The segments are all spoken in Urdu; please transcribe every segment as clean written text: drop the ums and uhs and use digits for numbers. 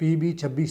PB26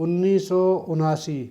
1979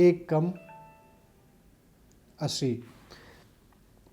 1-80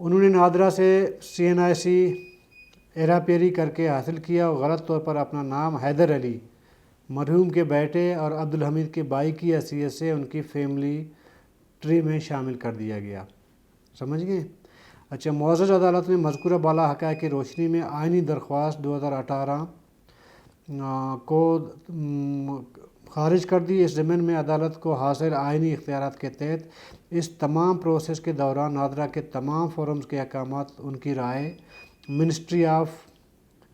انہوں نے نادرہ سے CNIC ایرا پیری کر کے حاصل کیا اور غلط طور پر اپنا نام حیدر علی مرحوم کے بیٹے اور عبدالحمید کے بھائی کی حیثیت سے ان کی فیملی ٹری میں شامل کر دیا گیا. سمجھ گئے؟ اچھا، معزز عدالت نے مذکورہ بالا حقائق کی روشنی میں آئینی درخواست 2018 کو خارج کر دی. اس ضمن میں عدالت کو حاصل آئینی اختیارات کے تحت اس تمام پروسیس کے دوران نادرہ کے تمام فورمز کے احکامات، ان کی رائے، ministry of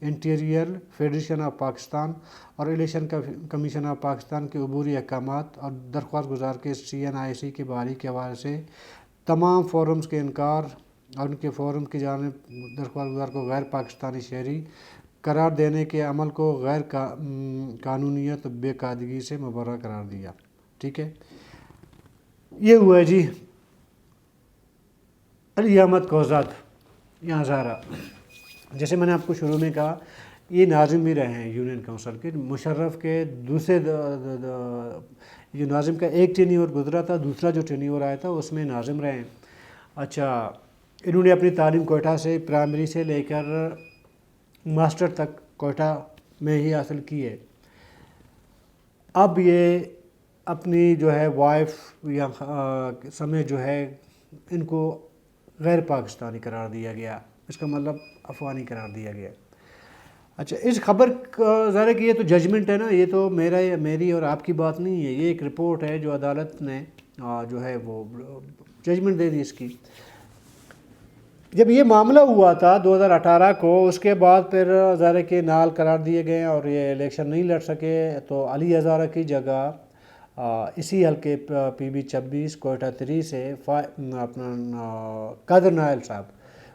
interior, federation of Pakistan اور الیکشن کمیشن آف پاکستان کے عبوری احکامات اور درخواست گزار کے CNIC کی بحالی کے حوالے سے تمام فورمز کے انکار اور ان کے فورم کی جانب درخواست گزار کو غیر پاکستانی شہری قرار دینے کے عمل کو غیر قانونیت و بے قاعدگی سے مبرہ قرار دیا. ٹھیک ہے، یہ ہوا ہے جی علی احمد کوہزاد یا ہزارہ. جیسے میں نے آپ کو شروع میں کہا، یہ ناظم بھی رہے ہیں یونین کونسل کے. مشرف کے دوسرے جو ناظم کا ایک ٹینیور گزرا تھا، دوسرا جو ٹینیور آیا تھا اس میں ناظم رہے ہیں. اچھا، انہوں نے اپنی تعلیم کوئٹہ سے پرائمری سے لے کر ماسٹر تک کوئٹہ میں ہی حاصل کی ہے. اب یہ اپنی جو ہے وائف یا سمیت جو ہے ان کو غیر پاکستانی قرار دیا گیا، اس کا مطلب افغانی قرار دیا گیا. اچھا، اس خبر کا ظاہر ہے کہ یہ تو ججمنٹ ہے نا، یہ تو میری اور آپ کی بات نہیں ہے، یہ ایک رپورٹ ہے جو عدالت نے جو ہے وہ ججمنٹ دے دی اس کی. جب یہ معاملہ ہوا تھا 2018 کو، اس کے بعد پھر ظاہر ہے کہ نال قرار دیے گئے اور یہ الیکشن نہیں لڑ سکے، تو علی ہزارہ کی جگہ اسی حلقے PB 26 کوئٹہ 3 سے اپنا قادر نائل صاحب،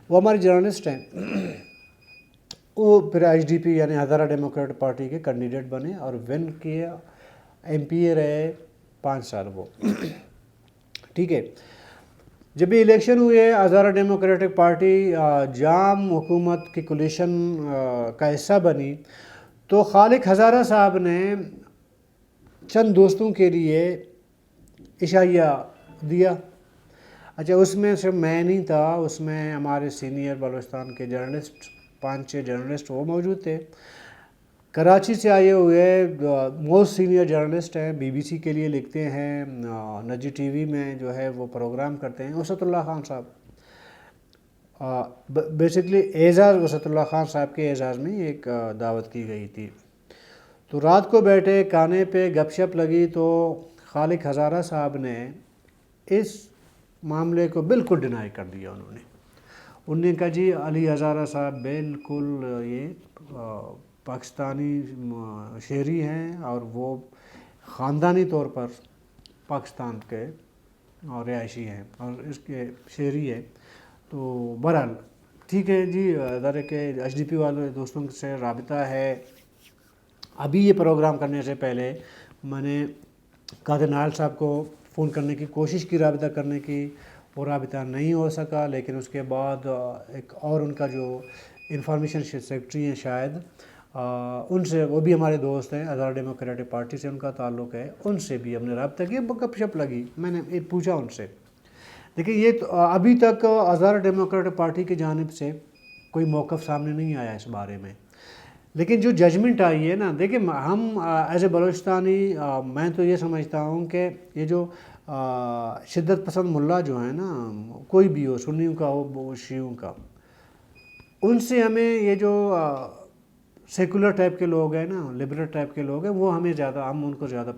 وہ ہمارے جرنلسٹ ہیں، وہ پھر SDP یعنی ہزارہ ڈیموکریٹ پارٹی کے کینڈیڈیٹ بنے اور ون کیے، MP رہے 5 سال وہ. ٹھیک ہے، جب یہ الیکشن ہوئے، ہزارہ ڈیموکریٹک پارٹی جام حکومت کی کولیشن کا حصہ بنی، تو خالق ہزارہ صاحب نے چند دوستوں کے لیے عشائیہ دیا. اچھا، اس میں صرف میں نہیں تھا، اس میں ہمارے سینئر بلوچستان کے جرنلسٹ 5-6 جرنلسٹ وہ موجود تھے. کراچی سے آئے ہوئے موسٹ سینئر جرنلسٹ ہیں، BBC کے لیے لکھتے ہیں، نجی TV میں جو ہے وہ پروگرام کرتے ہیں، وسعت اللہ خان صاحب. بیسکلی اعزاز وسعت اللہ خان صاحب کے اعزاز میں ایک دعوت کی گئی تھی. تو رات کو بیٹھے کانے پہ گپ شپ لگی، تو خالق ہزارہ صاحب نے اس معاملے کو بالکل ڈینائی کر دیا. انہوں نے کہا جی علی ہزارہ صاحب بالکل یہ پاکستانی شہری ہیں اور وہ خاندانی طور پر پاکستان کے رہائشی ہیں اور اس کے شہری ہیں. تو بہرحال ٹھیک ہے جی، ذرا کہ SDP والے دوستوں سے رابطہ ہے. ابھی یہ پروگرام کرنے سے پہلے میں نے قادر نائل صاحب کو فون کرنے کی کوشش کی، رابطہ کرنے کی، وہ رابطہ نہیں ہو سکا. لیکن اس کے بعد ایک اور ان کا جو انفارمیشن سیکرٹری ہیں شاید، ان سے، وہ بھی ہمارے دوست ہیں، ہزارہ ڈیموکریٹک پارٹی سے ان کا تعلق ہے، ان سے بھی ہم نے رابطہ کیا، گپ شپ لگی. میں نے پوچھا ان سے، لیکن یہ تو ابھی تک ہزارہ ڈیموکریٹک پارٹی کی جانب سے کوئی موقف سامنے نہیں آیا اس بارے میں. لیکن جو ججمنٹ آئی ہے نا، دیکھیں ہم ایز اے بلوچستانی، میں تو یہ سمجھتا ہوں کہ یہ جو شدت پسند ملا جو ہیں نا، کوئی بھی ہو، سنیوں کا ہو شیعوں کا، ان سے ہمیں یہ جو سیکولر ٹائپ کے لوگ ہیں نا، لبرل ٹائپ کے لوگ ہیں، وہ ہمیں زیادہ، ہم ان کو زیادہ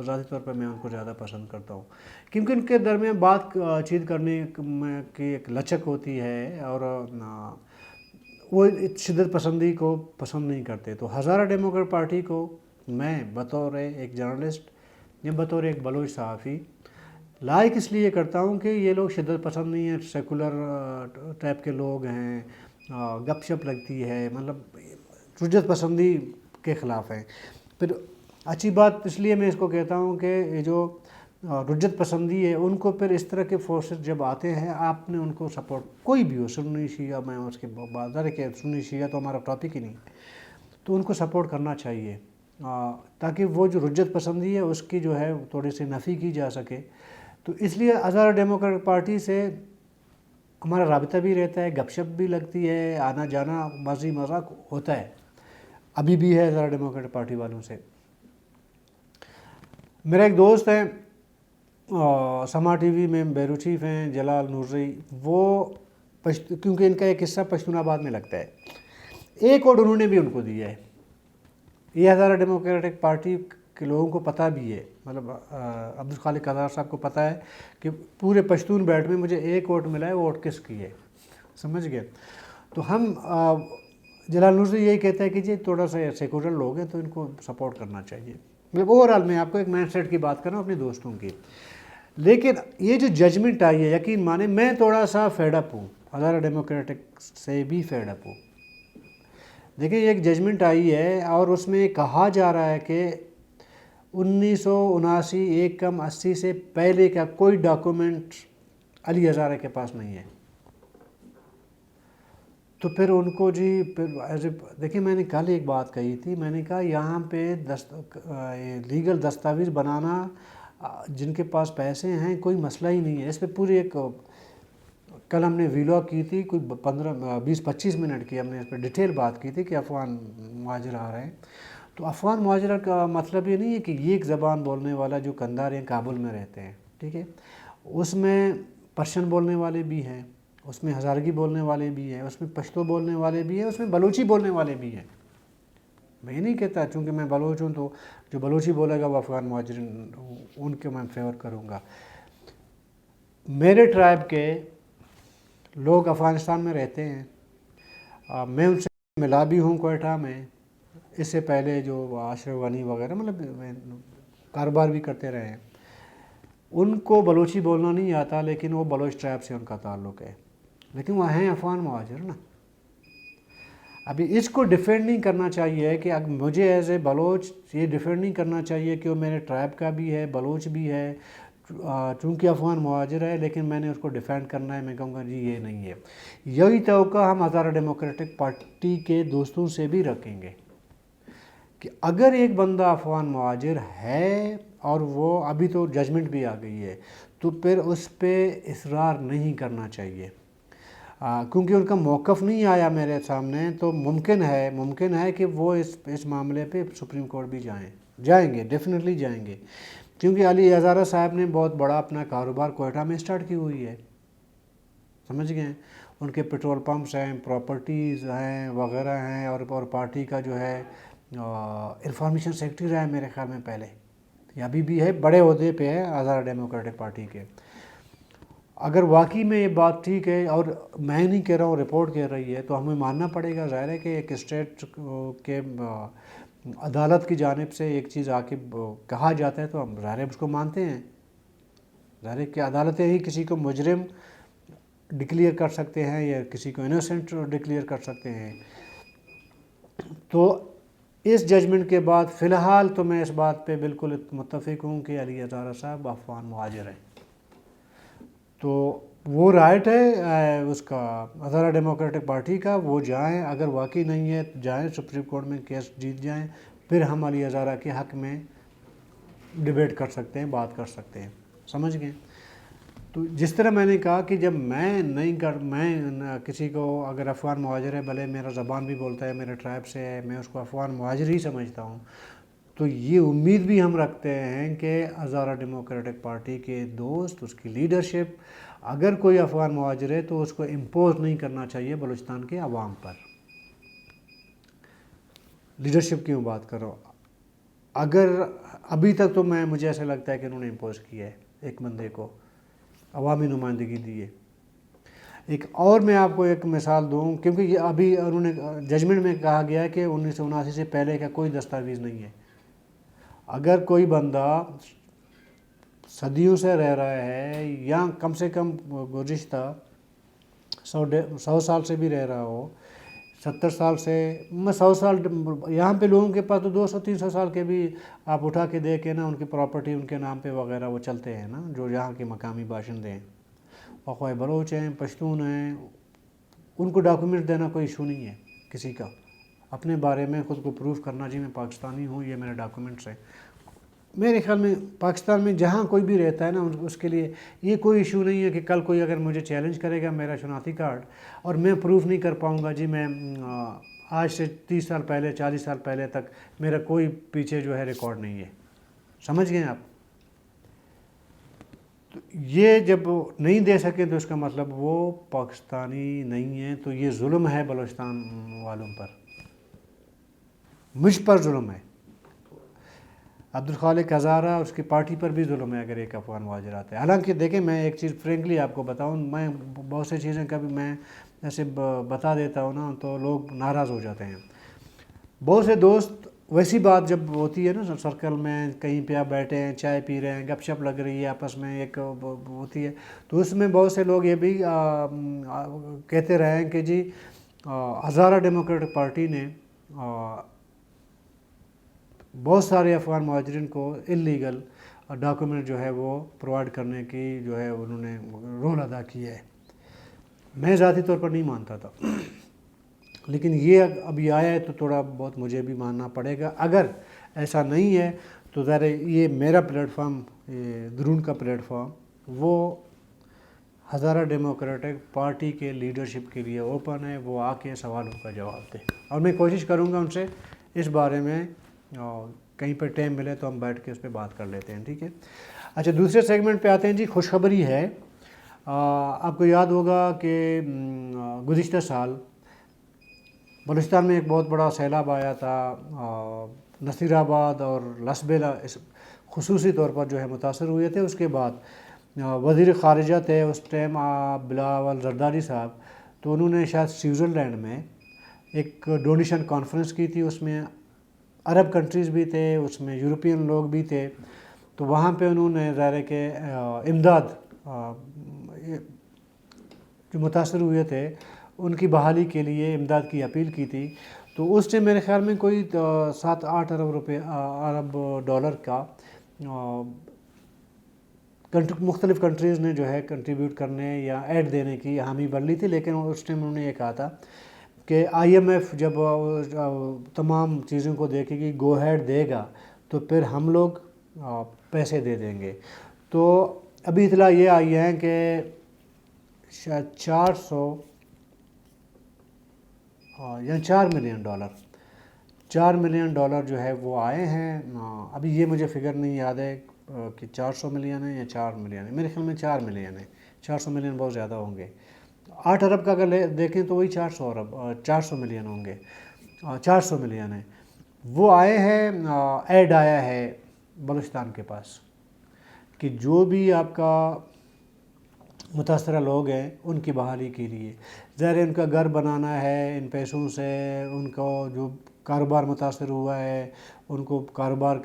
ذاتی طور پر میں ان کو زیادہ پسند کرتا ہوں، کیونکہ ان کے درمیان بات چیت کرنے کی ایک لچک ہوتی ہے اور وہ شدت پسندی کو پسند نہیں کرتے. تو ہزارہ ڈیموکریٹ پارٹی کو میں بطور ایک جرنلسٹ یا بطور ایک بلوچ صحافی لائک اس لیے کرتا ہوں کہ یہ لوگ شدت پسند نہیں ہیں، سیکولر ٹائپ کے لوگ ہیں، گپ شپ لگتی ہے، مطلب رجت پسندی کے خلاف ہیں. پھر اچھی بات اس لیے میں اس کو کہتا ہوں کہ یہ جو رجت پسندی ہے، ان کو پھر اس طرح کے فورسز جب آتے ہیں، آپ نے ان کو سپورٹ، کوئی بھی ہو، سنی شیعہ، میں اس کے بازار کہ سنی شیعہ تو ہمارا ٹاپک ہی نہیں، تو ان کو سپورٹ کرنا چاہیے تاکہ وہ جو رجت پسندی ہے اس کی جو ہے تھوڑی سی نفی کی جا سکے. تو اس لیے ہزارہ ڈیموکریٹک پارٹی سے ہمارا رابطہ بھی رہتا ہے، گپ شپ بھی لگتی ہے، آنا جانا مزی مذاق ہوتا ہے، ابھی بھی ہے ہزارہ ڈیموکریٹک پارٹی والوں سے۔ میرا ایک دوست ہے سما ٹی وی میں بیورو چیف ہیں جلال نورزئی، وہ کیونکہ ان کا ایک حصہ پشتون آباد میں لگتا ہے، ایک ووٹ انہوں نے بھی ان کو دیا ہے۔ یہ ہزارہ ڈیموکریٹک پارٹی کے لوگوں کو پتہ بھی ہے، مطلب عبدالخالق قذار صاحب کو پتہ ہے کہ پورے پشتون بیلٹ میں مجھے ایک ووٹ ملا ہے، وہ ووٹ کس کی ہے، سمجھ گئے۔ تو ہم جلال نورزئی یہی کہتا ہے کہ جی تھوڑا سا سیکولر لوگ ہیں تو ان کو سپورٹ کرنا چاہیے، مطلب اوورآل میں آپ کو ایک مائنڈ سیٹ کی بات کر رہا ہوں اپنے دوستوں کی۔ لیکن یہ جو ججمنٹ آئی ہے، یقین مانیں میں تھوڑا سا فیڈ اپ ہوں، ہزارہ ڈیموکریٹک سے بھی فیڈ اپ ہوں۔ دیکھیں یہ ایک ججمنٹ آئی ہے اور اس میں کہا جا رہا ہے کہ 1979 1/80 سے پہلے کا کوئی ڈاکومنٹ علی ہزارہ کے پاس نہیں ہے۔ تو پھر ان کو جی دیکھیں میں نے کل ایک بات کہی تھی، میں نے کہا یہاں پہ لیگل دستاویز بنانا جن کے پاس پیسے ہیں کوئی مسئلہ ہی نہیں ہے، اس پہ پوری ایک کل ہم نے ویلاگ کی تھی، کوئی 20-25 منٹ کی ہم نے اس پہ ڈیٹیل بات کی تھی کہ افغان مہاجر آ رہے ہیں۔ تو افغان مہاجرہ کا مطلب یہ نہیں ہے کہ یہ ایک زبان بولنے والا جو کندھار یا کابل میں رہتے ہیں، ٹھیک ہے، اس میں پرشین بولنے والے بھی ہیں، اس میں ہزارگی بولنے والے بھی ہیں، اس میں پشتو بولنے والے بھی ہیں، اس میں بلوچی بولنے والے بھی ہیں۔ میں یہ نہیں کہتا چونکہ میں بلوچ ہوں تو جو بلوچی بولے گا وہ افغان مہاجرین ان کے میں فیور کروں گا۔ میرے ٹرائب کے لوگ افغانستان میں رہتے ہیں، میں ان سے ملا بھی ہوں کوئٹہ میں، اس سے پہلے جو اشرف غنی وغیرہ مطلب کاروبار بھی کرتے رہے ہیں۔ ان کو بلوچی بولنا نہیں آتا لیکن وہ بلوچ ٹرائب سے ان کا تعلق ہے، لیکن وہ ہیں افغان مہاجر نا۔ ابھی اس کو ڈیفینڈ نہیں کرنا چاہیے کہ مجھے ایز اے بلوچ یہ ڈیفینڈ نہیں کرنا چاہیے کہ وہ میرے ٹرائب کا بھی ہے، بلوچ بھی ہے، چونکہ افغان مہاجر ہے، لیکن میں نے اس کو ڈیفینڈ کرنا ہے، میں کہوں گا جی یہ نہیں ہے۔ یہی توقع ہم ہزارہ ڈیموکریٹک پارٹی کے دوستوں سے بھی رکھیں گے کہ اگر ایک بندہ افغان مہاجر ہے اور وہ ابھی تو ججمنٹ بھی آ گئی ہے تو پھر اس پہ اصرار نہیں کرنا چاہیے، کیونکہ ان کا موقف نہیں آیا میرے سامنے، تو ممکن ہے کہ وہ اس معاملے پہ سپریم کورٹ بھی جائیں گے، ڈیفینیٹلی جائیں گے، کیونکہ علی ہزارہ صاحب نے بہت بڑا اپنا کاروبار کوئٹہ میں اسٹارٹ کی ہوئی ہے، سمجھ گئے، ان کے پیٹرول پمپس ہیں، پراپرٹیز ہیں وغیرہ ہیں، اور پارٹی کا جو ہے انفارمیشن سیکرٹری رہا ہے میرے خیال میں پہلے، یا ابھی بھی ہے، بڑے عہدے پہ ہے ہزارہ ڈیموکریٹک پارٹی کے۔ اگر واقعی میں یہ بات ٹھیک ہے، اور میں نہیں کہہ رہا ہوں رپورٹ کہہ رہی ہے، تو ہمیں ماننا پڑے گا، ظاہر ہے کہ ایک اسٹیٹ کے عدالت کی جانب سے ایک چیز آ کے کہا جاتا ہے تو ہم ظاہر ہے اس کو مانتے ہیں، ظاہر ہے کہ عدالتیں ہی کسی کو مجرم ڈکلیئر کر سکتے ہیں یا کسی کو انوسنٹ ڈکلیئر کر سکتے ہیں۔ تو اس ججمنٹ کے بعد فی الحال تو میں اس بات پہ بالکل متفق ہوں کہ علی ہزارہ صاحب افغان مہاجر ہیں، تو وہ رائٹ ہے اس کا ہزارہ ڈیموکریٹک پارٹی کا، وہ جائیں، اگر واقعی نہیں ہے جائیں سپریم کورٹ میں کیس جیت جائیں، پھر ہم علی ہزارہ کے حق میں ڈیبیٹ کر سکتے ہیں، بات کر سکتے ہیں، سمجھ گئے۔ تو جس طرح میں نے کہا کہ جب میں کسی کو اگر افغان مہاجر ہے، بھلے میرا زبان بھی بولتا ہے، میرے ٹرائب سے ہے، میں اس کو افغان مہاجر ہی سمجھتا ہوں، تو یہ امید بھی ہم رکھتے ہیں کہ ہزارہ ڈیموکریٹک پارٹی کے دوست، اس کی لیڈرشپ، اگر کوئی افغان مہاجر ہے تو اس کو امپوز نہیں کرنا چاہیے بلوچستان کے عوام پر۔ لیڈرشپ کیوں بات کر رہا ہوں، اگر ابھی تک تو مجھے ایسا لگتا ہے کہ انہوں نے امپوز کیا ہے ایک بندے کو، عوامی نمائندگی دی ہے۔ ایک اور میں آپ کو ایک مثال دوں، کیونکہ یہ ابھی انہوں نے ججمنٹ میں کہا گیا ہے کہ 1979 سے پہلے کا کوئی دستاویز نہیں ہے۔ اگر کوئی بندہ صدیوں سے رہ رہا ہے یا کم سے کم گزشتہ 100 سال سے بھی رہ رہا ہو، 70 سال سے 100 سال، یہاں پہ لوگوں کے پاس تو 200-300 سال کے بھی آپ اٹھا کے دیکھیں نا، ان کی پراپرٹی ان کے نام پہ وغیرہ وہ چلتے ہیں نا، جو یہاں کے مقامی باشندے ہیں، خواہ بلوچ ہیں، پشتون ہیں، ان کو ڈاکومنٹ دینا کوئی ایشو نہیں ہے کسی کا، اپنے بارے میں خود کو پروف کرنا، جی میں پاکستانی ہوں، یہ میرے ڈاکومنٹس ہیں، میرے خیال میں پاکستان میں جہاں کوئی بھی رہتا ہے نا اس کے لیے یہ کوئی ایشو نہیں ہے کہ کل کوئی اگر مجھے چیلنج کرے گا میرا شناختی کارڈ اور میں پروف نہیں کر پاؤں گا جی میں آج سے 30 سال پہلے 40 سال پہلے تک میرا کوئی پیچھے جو ہے ریکارڈ نہیں ہے. سمجھ گئے آپ؟ تو یہ جب نہیں دے سکے تو اس کا مطلب وہ پاکستانی نہیں ہے. تو یہ ظلم ہے بلوچستان والوں پر، مجھ پر ظلم ہے. عبدالخالق ہزارہ اس کی پارٹی پر بھی ظلم ہے اگر ایک افغان مہاجر آتا ہے. حالانکہ دیکھیں میں ایک چیز فرینکلی آپ کو بتاؤں، میں بہت سی چیزیں کبھی میں ایسے بتا دیتا ہوں نا تو لوگ ناراض ہو جاتے ہیں. بہت سے دوست ویسی بات جب ہوتی ہے نا سرکل میں کہیں پہ آپ بیٹھے ہیں چائے پی رہے ہیں گپ شپ لگ رہی ہے آپس میں ایک ہوتی ہے، تو اس میں بہت سے لوگ یہ بھی کہتے رہے ہیں کہ جی ہزارہ ڈیموکریٹک پارٹی نے بہت سارے افغان مہاجرین کو اللیگل ڈاکومنٹ جو ہے وہ پرووائڈ کرنے کی جو ہے انہوں نے رول ادا کیا ہے. میں ذاتی طور پر نہیں مانتا تھا، لیکن یہ ابھی آیا ہے تو تھوڑا بہت مجھے بھی ماننا پڑے گا. اگر ایسا نہیں ہے تو ظاہر یہ میرا پلیٹ فارم، درون کا پلیٹ فارم، وہ ہزارہ ڈیموکریٹک پارٹی کے لیڈرشپ کے لیے اوپن ہے. وہ آ کے سوالوں کا جواب دیں اور میں کوشش کروں گا ان سے اس بارے میں کہیں پہ ٹائم ملے تو ہم بیٹھ کے اس پہ بات کر لیتے ہیں. ٹھیک ہے. اچھا دوسرے سیگمنٹ پہ آتے ہیں جی. خوشخبری ہے، آپ کو یاد ہوگا کہ گزشتہ سال بلوچستان میں ایک بہت بڑا سیلاب آیا تھا. نصیر آباد اور لسبیلا خصوصی طور پر جو ہے متاثر ہوئے تھے. اس کے بعد وزیر خارجہ تھے اس ٹائم بلاول زرداری صاحب، تو انہوں نے شاید سوئٹزرلینڈ میں ایک ڈونیشن کانفرنس کی تھی. اس میں عرب کنٹریز بھی تھے، اس میں یورپین لوگ بھی تھے. تو وہاں پہ انہوں نے ظاہر ہے کہ امداد جو متاثر ہوئے تھے ان کی بحالی کے لیے امداد کی اپیل کی تھی. تو اس سے میرے خیال میں کوئی 7-8 ارب ڈالر کا مختلف کنٹریز نے جو ہے کنٹریبیوٹ کرنے یا ایڈ دینے کی حامی بھر لی تھی. لیکن اس ٹائم انہوں نے یہ کہا تھا کہ آئی ایم ایف جب تمام چیزوں کو دیکھے گی، گو ہیڈ دے گا تو پھر ہم لوگ پیسے دے دیں گے. تو ابھی اطلاع یہ آئی ہے کہ شاید 400 یا $4 ملین جو ہے وہ آئے ہیں. ابھی یہ مجھے فگر نہیں یاد ہے کہ 400 ملین ہے یا 4 ملین ہے. میرے خیال میں 4 ملین ہے. 400 ملین بہت زیادہ ہوں گے. 8 ارب کا اگر دیکھیں تو وہی 400 ملین ہوں گے. 400 ملین ہے وہ آئے ہیں. ایڈ آیا ہے بلوچستان کے پاس کہ جو بھی آپ کا متاثرہ لوگ ہیں ان کی بحالی کے لیے، ظاہر ان کا گھر بنانا ہے ان پیسوں سے، ان کو جو کاروبار متاثر ہوا ہے ان کو کاروبار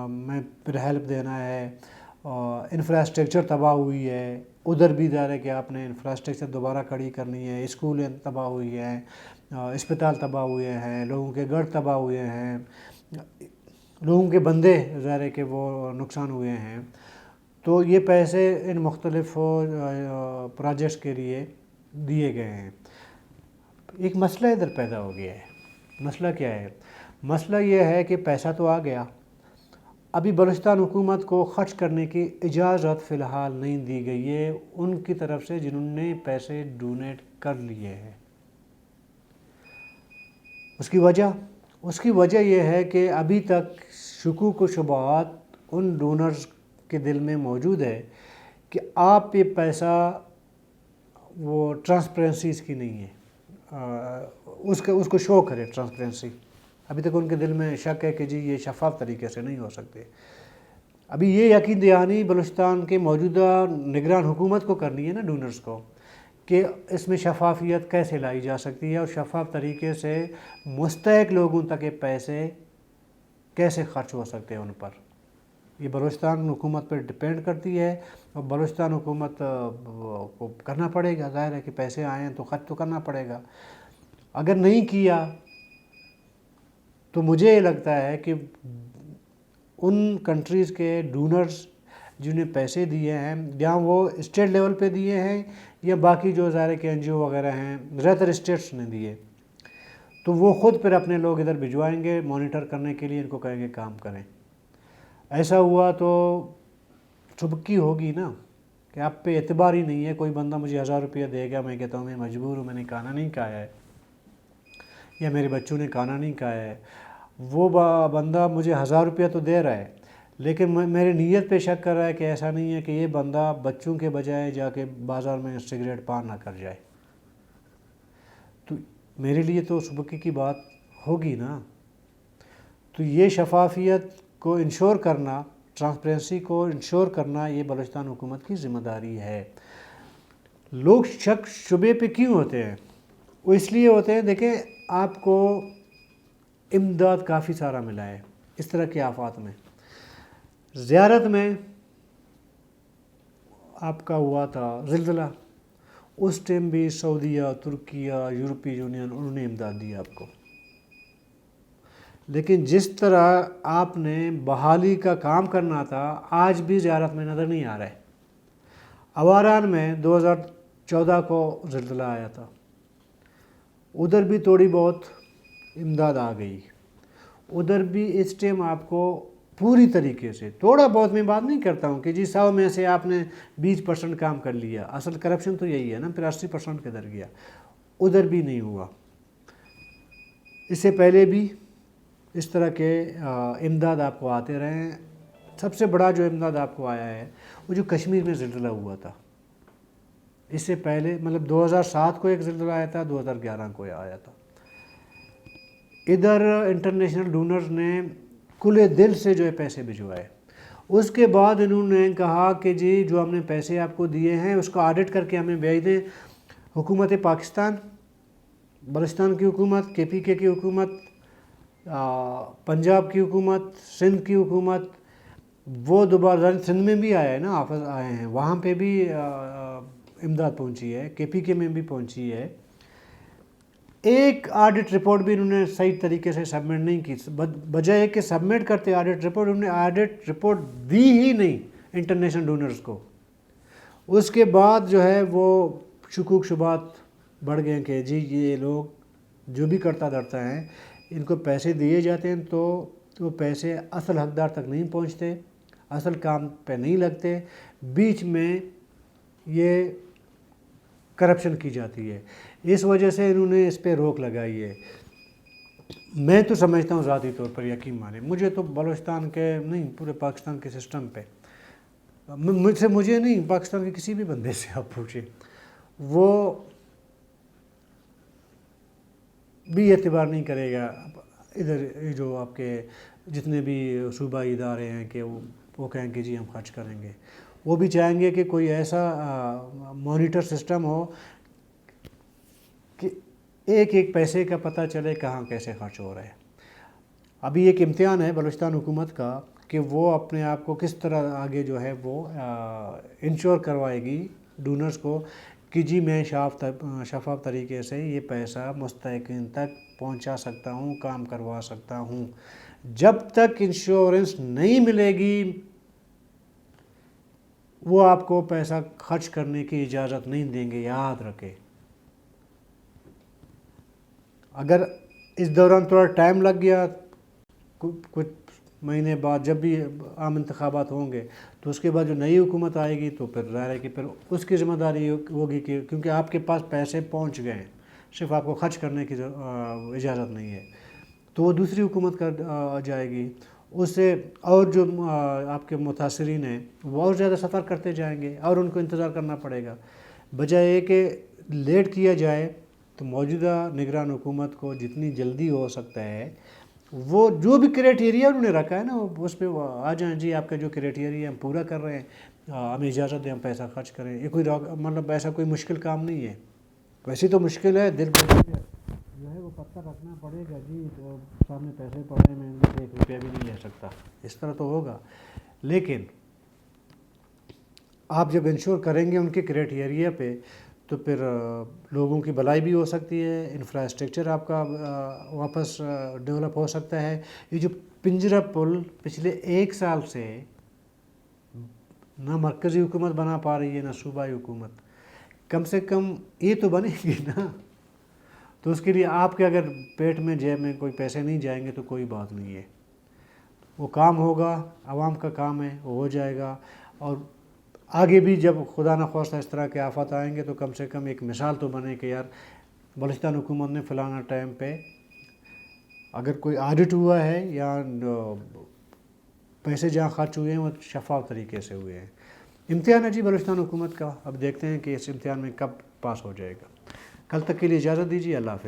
میں پھر ہیلپ دینا ہے. انفراسٹرکچر تباہ ہوئی ہے ادھر بھی ظاہر ہے کہ آپ نے انفراسٹرکچر دوبارہ کھڑی کرنی ہے. اسکول تباہ ہوئی ہیں، اسپتال تباہ ہوئے ہیں، لوگوں کے گھر تباہ ہوئے ہیں، لوگوں کے بندے ظاہر ہے کہ وہ نقصان ہوئے ہیں. تو یہ پیسے ان مختلف پروجیکٹس کے لیے دیے گئے ہیں. ایک مسئلہ ادھر پیدا ہو گیا ہے. مسئلہ کیا ہے؟ مسئلہ یہ ہے کہ پیسہ تو آ گیا، ابھی بلوچستان حکومت کو خرچ کرنے کی اجازت فی الحال نہیں دی گئی ہے ان کی طرف سے جنہوں نے پیسے ڈونیٹ کر لیے ہیں. اس کی وجہ یہ ہے کہ ابھی تک شکوک و شبہات ان ڈونرز کے دل میں موجود ہے کہ آپ یہ پیسہ وہ ٹرانسپیرنسی اس کی نہیں ہے، اس کو شو کرے ٹرانسپیرنسی. ابھی تک ان کے دل میں شک ہے کہ جی یہ شفاف طریقے سے نہیں ہو سکتے. ابھی یہ یقین دہانی بلوچستان کے موجودہ نگران حکومت کو کرنی ہے نا ڈونرز کو کہ اس میں شفافیت کیسے لائی جا سکتی ہے اور شفاف طریقے سے مستحق لوگوں تک یہ پیسے کیسے خرچ ہو سکتے ہیں ان پر. یہ بلوچستان حکومت پر ڈپینڈ کرتی ہے اور بلوچستان حکومت کو کرنا پڑے گا. ظاہر ہے کہ پیسے آئے ہیں تو خرچ تو کرنا پڑے گا. اگر نہیں کیا تو مجھے یہ لگتا ہے کہ ان کنٹریز کے ڈونرز جنہیں پیسے دیے ہیں یا وہ اسٹیٹ لیول پہ دیے ہیں یا باقی جو ظاہر ہے کہ این جی او وغیرہ ہیں زیادہ تر اسٹیٹس نے دیے، تو وہ خود پھر اپنے لوگ ادھر بھجوائیں گے مانیٹر کرنے کے لیے، ان کو کہیں گے کام کریں. ایسا ہوا تو چبکی ہوگی نا کہ آپ پہ اعتبار ہی نہیں ہے. کوئی بندہ مجھے 1000 روپیہ دے گا, میں کہتا ہوں میں مجبور ہوں, میں نے کھانا نہیں کھایا ہے, یا میرے بچوں نے کھانا نہیں کھایا ہے. وہ بندہ مجھے 1000 روپیہ تو دے رہا ہے, لیکن میری نیت پہ شک کر رہا ہے کہ ایسا نہیں ہے کہ یہ بندہ بچوں کے بجائے جا کے بازار میں سگریٹ پان نہ کر جائے. تو میرے لیے تو سبکی کی بات ہوگی نا. تو یہ شفافیت کو انشور کرنا, ٹرانسپیرنسی کو انشور کرنا, یہ بلوچستان حکومت کی ذمہ داری ہے. لوگ شک شبے پہ کیوں ہوتے ہیں؟ وہ اس لیے ہوتے ہیں, دیکھیں آپ کو امداد کافی سارا ملا ہے اس طرح کے آفات میں. زیارت میں آپ کا ہوا تھا زلزلہ, اس ٹائم بھی سعودیہ, ترکیہ, یورپی یونین, انہوں نے امداد دی آپ کو. لیکن جس طرح آپ نے بحالی کا کام کرنا تھا, آج بھی زیارت میں نظر نہیں آ رہا ہے. اواران میں 2014 کو زلزلہ آیا تھا, ادھر بھی تھوڑی بہت امداد آ گئی. ادھر بھی اس ٹائم آپ کو پوری طریقے سے, تھوڑا بہت میں بات نہیں کرتا ہوں کہ جی 100 میں سے آپ نے 20% کام کر لیا. اصل کرپشن تو یہی ہے نا, پھر 80% کدھر گیا. ادھر بھی نہیں ہوا. اس سے پہلے بھی اس طرح کے امداد آپ کو آتے رہے ہیں. سب سے بڑا جو امداد آپ کو آیا ہے وہ جو کشمیر میں زلزلہ ہوا تھا. اس سے پہلے مطلب 2007 کو ایک زلزلہ آیا تھا, 2011 کو آیا تھا. ادھر انٹرنیشنل ڈونرز نے کھلے دل سے جو ہے پیسے بھجوائے. اس کے بعد انہوں نے کہا کہ جی جو ہم نے پیسے آپ کو دیے ہیں اس کو آڈٹ کر کے ہمیں بھیج دیں. حکومت پاکستان, بلوچستان کی حکومت, KPK کی حکومت, پنجاب کی حکومت, سندھ کی حکومت, وہ دوبارہ سندھ میں بھی آیا ہے نا, آفس آئے ہیں, وہاں پہ بھی امداد پہنچی ہے, KPK میں بھی پہنچی ہے. ایک آڈٹ رپورٹ بھی انہوں نے صحیح طریقے سے سبمٹ نہیں کی. بجائے کہ سبمٹ کرتے آڈٹ رپورٹ, انہوں نے آڈٹ رپورٹ دی ہی نہیں انٹرنیشنل ڈونرز کو. اس کے بعد جو ہے وہ شکوک شبہات بڑھ گئے کہ جی یہ لوگ جو بھی کرتا دھرتا ہیں, ان کو پیسے دیے جاتے ہیں تو وہ پیسے اصل حقدار تک نہیں پہنچتے, اصل کام پہ نہیں لگتے, بیچ میں یہ کرپشن کی جاتی ہے. اس وجہ سے انہوں نے اس پہ روک لگائی ہے. میں تو سمجھتا ہوں ذاتی طور پر, یقین مانیں, مجھے تو بلوچستان کے نہیں پورے پاکستان کے سسٹم پہ, مجھے نہیں, پاکستان کے کسی بھی بندے سے آپ پوچھیں, وہ بھی اعتبار نہیں کرے گا. ادھر جو آپ کے جتنے بھی صوبائی ادارے ہیں کہ وہ کہیں کہ جی ہم خرچ کریں گے. وہ بھی چاہیں گے کہ کوئی ایسا مانیٹر سسٹم ہو کہ ایک ایک پیسے کا پتہ چلے کہاں کیسے خرچ ہو رہا ہے. ابھی ایک امتحان ہے بلوچستان حکومت کا کہ وہ اپنے آپ کو کس طرح آگے جو ہے وہ انشور کروائے گی ڈونرز کو کہ جی میں شفاف طریقے سے یہ پیسہ مستحقین تک پہنچا سکتا ہوں, کام کروا سکتا ہوں. جب تک انشورنس نہیں ملے گی وہ آپ کو پیسہ خرچ کرنے کی اجازت نہیں دیں گے, یاد رکھیں. اگر اس دوران تھوڑا ٹائم لگ گیا, کچھ مہینے بعد جب بھی عام انتخابات ہوں گے تو اس کے بعد جو نئی حکومت آئے گی تو پھر ظاہر ہے کہ پھر اس کی ذمہ داری ہوگی کہ کیونکہ آپ کے پاس پیسے پہنچ گئے ہیں, صرف آپ کو خرچ کرنے کی اجازت نہیں ہے, تو وہ دوسری حکومت کا جائے گی. اس سے اور جو آپ کے متاثرین ہیں وہ اور زیادہ سفر کرتے جائیں گے اور ان کو انتظار کرنا پڑے گا. بجائے یہ کہ لیٹ کیا جائے تو موجودہ نگران حکومت کو جتنی جلدی ہو سکتا ہے وہ جو بھی کرائٹیریا انہوں نے رکھا ہے نا اس پہ آ جائیں, جی آپ کا جو کرائٹیریا ہم پورا کر رہے ہیں, ہمیں اجازت دیں ہم پیسہ خرچ کریں. یہ کوئی مطلب ایسا کوئی مشکل کام نہیں ہے. ویسے تو مشکل ہے, دل جو ہے وہ پتہ رکھنا پڑے گا, جی تو سامنے پیسے پڑے میں ان سے 1 روپیہ بھی نہیں لے سکتا, اس طرح تو ہوگا. لیکن آپ جب انشور کریں گے ان کے کرائٹیریا پہ تو پھر لوگوں کی بھلائی بھی ہو سکتی ہے, انفراسٹرکچر آپ کا واپس ڈیولپ ہو سکتا ہے. یہ جو پنجرہ پل پچھلے 1 سال سے نہ مرکزی حکومت بنا پا رہی ہے نہ صوبائی حکومت, کم سے کم یہ تو بنے گی نا. تو اس کے لیے آپ کے اگر پیٹ میں جیب میں کوئی پیسے نہیں جائیں گے تو کوئی بات نہیں ہے. وہ کام ہوگا، عوام کا کام ہے، وہ ہو جائے گا. اور آگے بھی جب خدا نخواستہ اس طرح کے آفات آئیں گے تو کم سے کم ایک مثال تو بنے کہ یار بلوچستان حکومت نے فلانا ٹائم پہ اگر کوئی آڈٹ ہوا ہے یا پیسے جہاں خرچ ہوئے ہیں وہ شفاف طریقے سے ہوئے ہیں. امتحان ہے جی بلوچستان حکومت کا، اب دیکھتے ہیں کہ اس امتحان میں کب پاس ہو جائے گا. کل تک کے لیے اجازت دیجیے، اللہ حافظ.